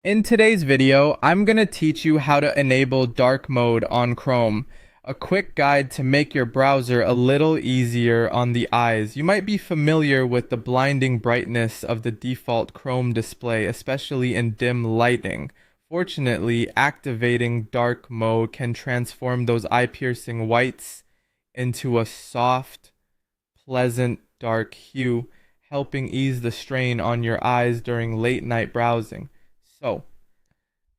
In today's video, I'm going to teach you how to enable dark mode on Chrome, a quick guide to make your browser a little easier on the eyes. You might be familiar with the blinding brightness of the default Chrome display, especially in dim lighting. Fortunately, activating dark mode can transform those eye-piercing whites into a soft, pleasant dark hue, helping ease the strain on your eyes during late night browsing. So,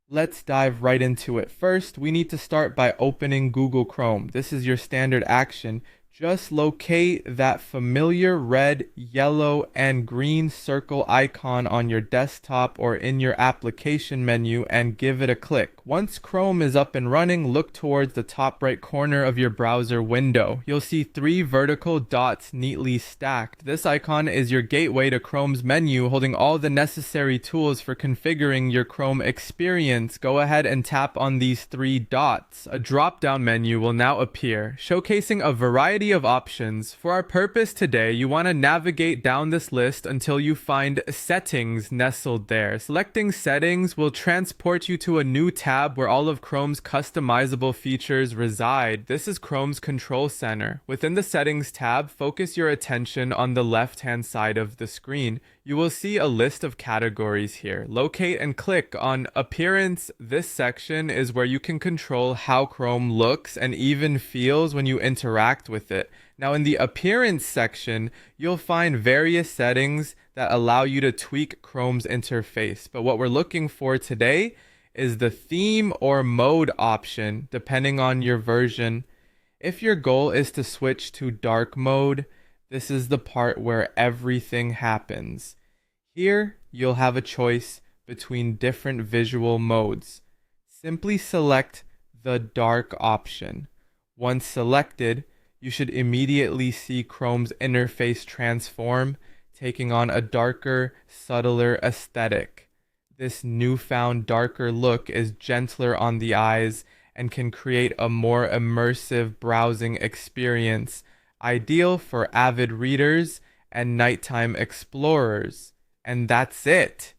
let's dive right into it. First, we need to start by opening Google Chrome. This is your standard action. Just locate that familiar red, yellow, and green circle icon on your desktop or in your application menu and give it a click. Once Chrome is up and running, look towards the top right corner of your browser window. You'll see three vertical dots neatly stacked. This icon is your gateway to Chrome's menu, holding all the necessary tools for configuring your Chrome experience. Go ahead and tap on these three dots. A drop-down menu will now appear, showcasing a variety of options. For our purpose today, you want to navigate down this list until you find Settings nestled there. Selecting Settings will transport you to a new tab where all of Chrome's customizable features reside. This is Chrome's Control Center. Within the Settings tab, focus your attention on the left-hand side of the screen. You will see a list of categories here. Locate and click on Appearance. This section is where you can control how Chrome looks and even feels when you interact with it. Now, in the Appearance section, you'll find various settings that allow you to tweak Chrome's interface. But what we're looking for today is the theme or mode option, depending on your version. If your goal is to switch to dark mode, this is the part where everything happens. Here, you'll have a choice between different visual modes. Simply select the dark option. Once selected, you should immediately see Chrome's interface transform, taking on a darker, subtler aesthetic. This newfound darker look is gentler on the eyes and can create a more immersive browsing experience, ideal for avid readers and nighttime explorers. And that's it.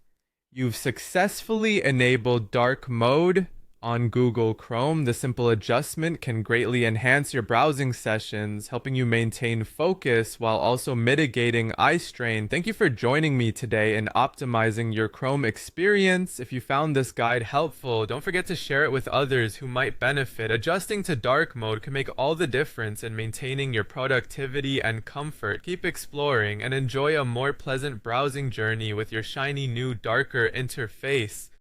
You've successfully enabled dark mode on Google Chrome. The simple adjustment can greatly enhance your browsing sessions, helping you maintain focus while also mitigating eye strain. Thank you for joining me today in optimizing your Chrome experience. If you found this guide helpful, don't forget to share it with others who might benefit. Adjusting to dark mode can make all the difference in maintaining your productivity and comfort. Keep exploring and enjoy a more pleasant browsing journey with your shiny new darker interface.